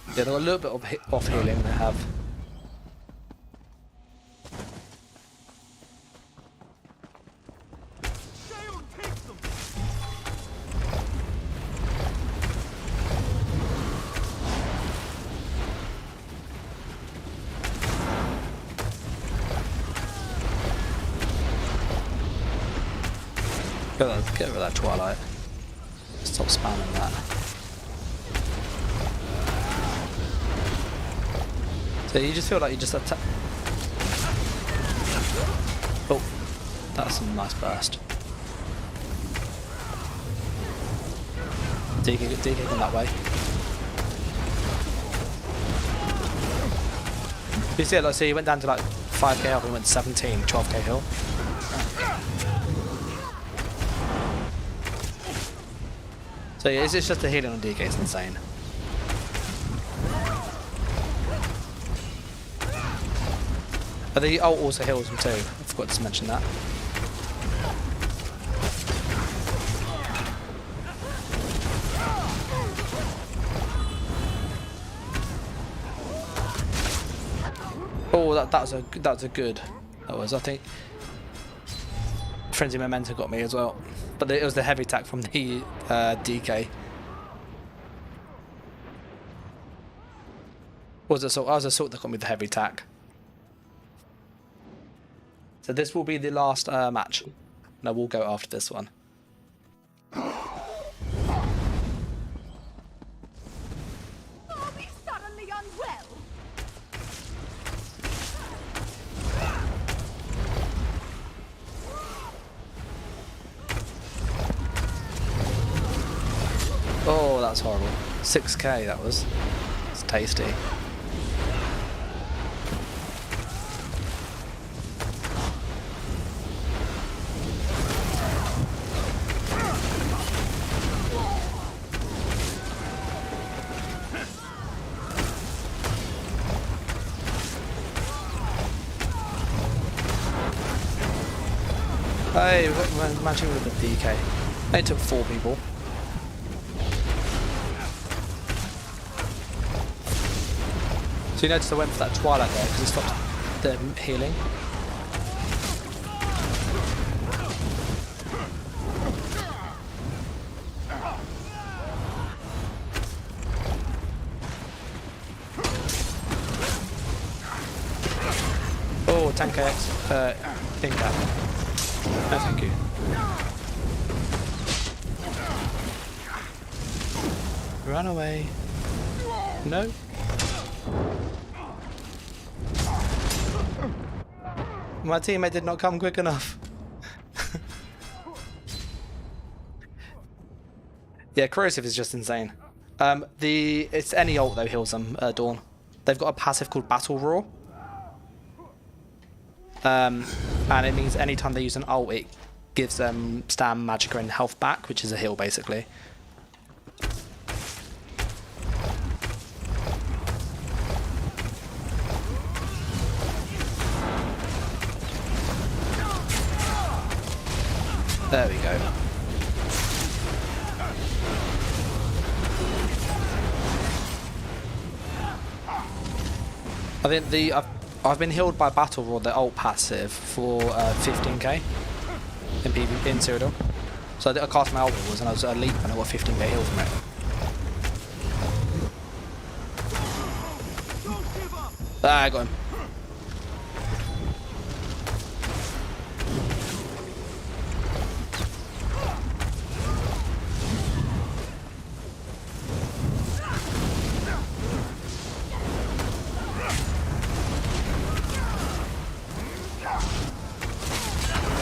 Yeah, they've got a little bit of off healing they have. Get rid of that Twilight. Stop spamming that. So you just feel like you just attack. Oh, that's a nice burst. DK gone that way. You see it, like, so you went down to like 5k health and went 17, 12k heal. So yeah, it's just the healing on DK is insane. But the ult also heals him too. I forgot to mention that. Oh, that was a good. That was, I think. Frenzy Momentum got me as well. But it was the heavy attack from the DK. Was assault? I was assault that got me the heavy attack. So this will be the last match. No, we'll go after this one. Are we suddenly unwell? Oh, that's horrible. 6k, that was. It's tasty. Hey, we're matching with the DK. It took 4 people. So you notice I went for that Twilight there because it stopped the healing. Oh, 10k think that. No, thank you. Run away. No. My teammate did not come quick enough. Yeah, corrosive is just insane. It's any ult though heals them. Dawn. They've got a passive called Battle Roar. And it means anytime they use an ult, it gives them stam, magicka, and health back, which is a heal basically. There we go. I think I've been healed by Battle Roar, the ult passive, for 15k in PvP in Cyrodiil. So I cast my ult was and I was at a leap and I got 15k heal from it. Ah, I got him.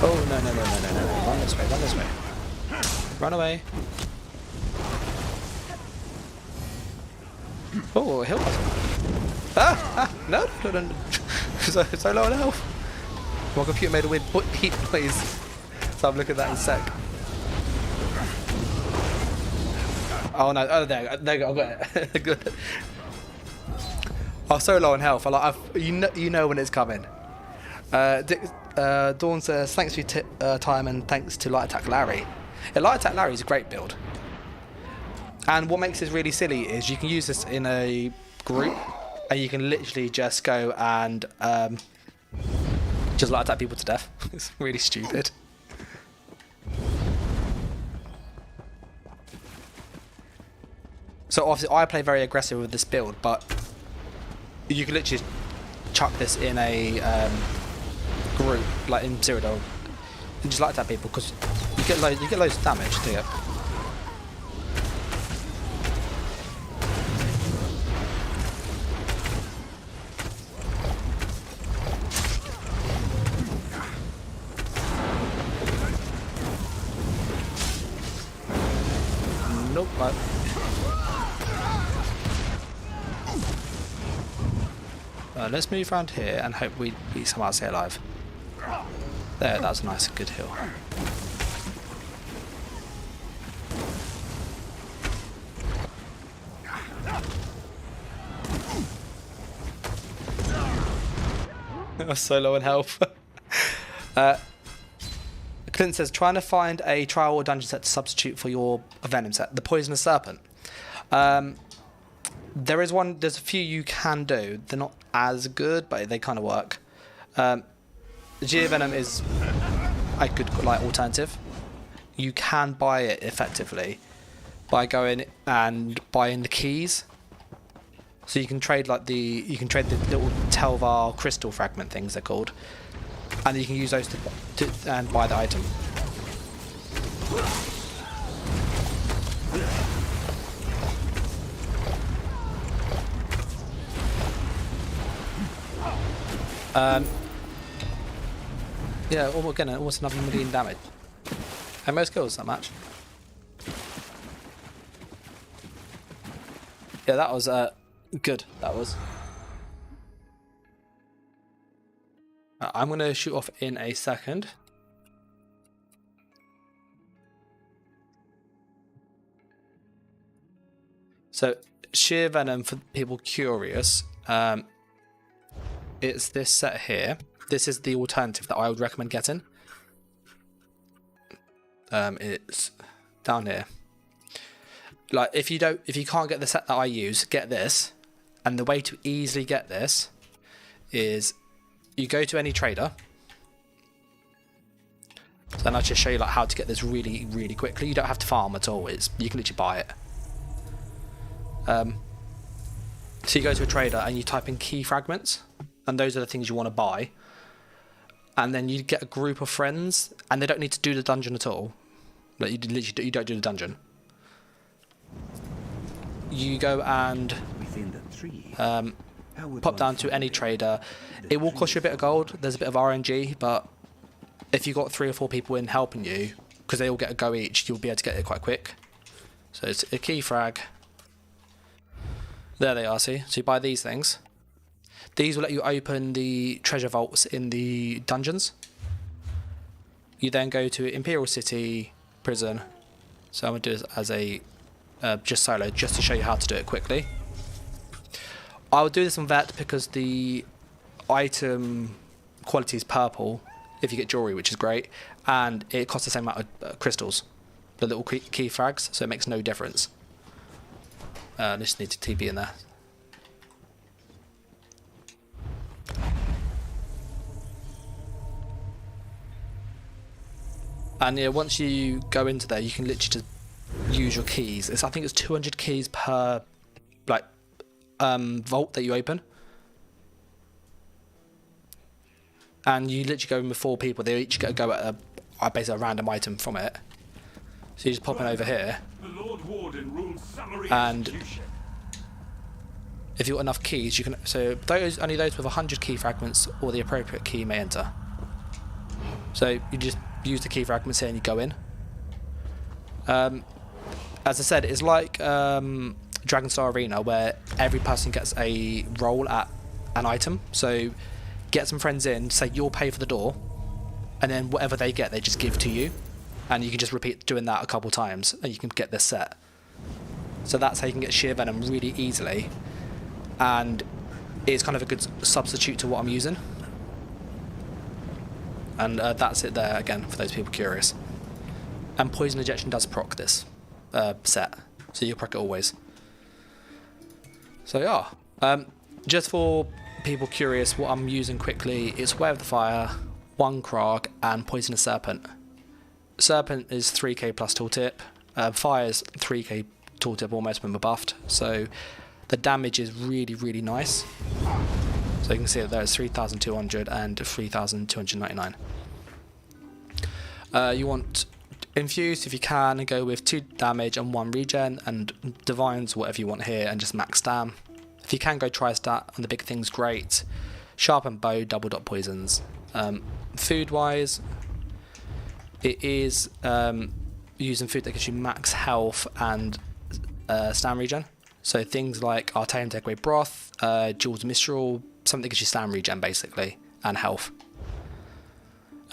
Oh, no. Run this way, run this way. Run away. Oh, heal us. No. so low on health. My computer made a weird beep noise. So I'm looking at that in a sec. Oh no, oh there you go, I got it. Good. I'm so low on health, you know when it's coming. Dawn says, thanks for your time and thanks to Light Attack Larry. Yeah, Light Attack Larry is a great build. And what makes this really silly is you can use this in a group and you can literally just go and just Light Attack people to death. It's really stupid. So obviously I play very aggressive with this build, but you can literally chuck this in a group, like in Cyrodiil, and just Light Attack people because you get loads of damage, do you? Nope. Let's move around here and hope we somehow stay alive. There, that was a nice, good hill. I was so low in health. Clint says, trying to find a trial or dungeon set to substitute for your Venom set. The Poisonous Serpent. There's a few you can do. They're not as good, but they kind of work. Geo Venom is a good alternative. You can buy it effectively by going and buying the keys. So you can trade the little Telvar crystal fragment things they're called, and you can use those to and buy the item. Yeah, almost another 1 million damage. How most kills that match? Yeah, that was good. That was. I'm gonna shoot off in a second. So, Sheer Venom, for people curious, it's this set here. This is the alternative that I would recommend getting. It's down here. Like if you can't get the set that I use, get this. And the way to easily get this is you go to any trader. So then I'll just show you like how to get this really, really quickly. You don't have to farm at all. You can literally buy it. So you go to a trader and you type in key fragments, and those are the things you want to buy. And then you get a group of friends, and they don't need to do the dungeon at all. Like you don't do the dungeon. You go and pop down to any trader. It will cost you a bit of gold. There's a bit of RNG, but if you've got 3 or 4 people in helping you, because they all get a go each, you'll be able to get it quite quick. So it's a key frag. There they are, see? So you buy these things. These will let you open the treasure vaults in the dungeons. You then go to Imperial City Prison. So I'm going to do this as a just solo, just to show you how to do it quickly. I would do this on Vet because the item quality is purple if you get jewelry, which is great, and it costs the same amount of crystals, the little key frags, so it makes no difference. I just need to TP in there. And yeah, once you go into there, you can literally just use your keys. I think it's 200 keys per like vault that you open. And you literally go in with 4 people. They each get a go at basically a random item from it. So you just pop in over here. And if you've got enough keys, you can. So only those with 100 key fragments or the appropriate key may enter. So you just use the key fragments here and you go in. As I said, it's like Dragonstar Arena, where every person gets a roll at an item. So get some friends in, say you'll pay for the door, and then whatever they get, they just give to you, and you can just repeat doing that a couple times, and you can get this set. So that's how you can get sheer venom really easily, and it's kind of a good substitute to what I'm using. And that's it there again for those people curious. And poison injection does proc this set, so you proc it always. So yeah, just for people curious, what I'm using quickly is Way of the Fire, 1 Krog, and Poisonous Serpent. Serpent is 3k plus tooltip, Fire is 3k tooltip almost when we're buffed, so the damage is really, really nice. So you can see that there's 3,200 and 3,299. You want Infused if you can, and go with 2 damage and 1 regen, and Divines whatever you want here, and just max stam. If you can go Tri-Stat on the big things, great. Sharpened Bow, double dot poisons. Food wise, it is using food that gives you max health and stam regen. So things like Artaeum Takeaway Broth, Jewel's Mistral, something that gives you stam regen basically, and health.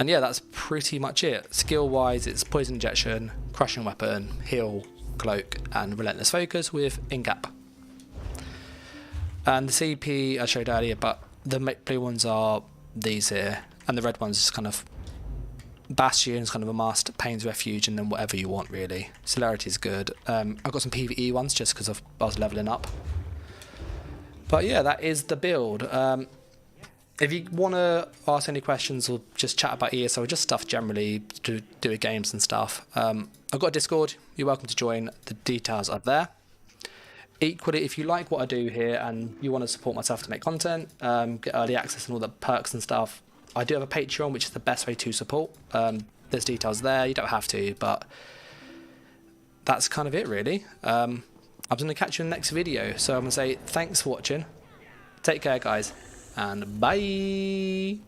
And yeah, that's pretty much it. Skill wise, it's Poison Injection, Crushing Weapon, Heal, Cloak, and Relentless Focus with Ingap. And the CP I showed earlier, but the blue ones are these here, and the red ones is kind of Bastion's kind of a must, Pain's Refuge, and then whatever you want really. Celerity's good. I've got some PvE ones just because I was leveling up. But yeah, that is the build. If you want to ask any questions or just chat about ESO, just stuff generally to do with games and stuff, I've got a Discord. You're welcome to join. The details are there. Equally, if you like what I do here and you want to support myself to make content, get early access and all the perks and stuff, I do have a Patreon, which is the best way to support. There's details there. You don't have to, but that's kind of it really. I'm going to catch you in the next video. So I'm going to say thanks for watching. Take care, guys. And bye.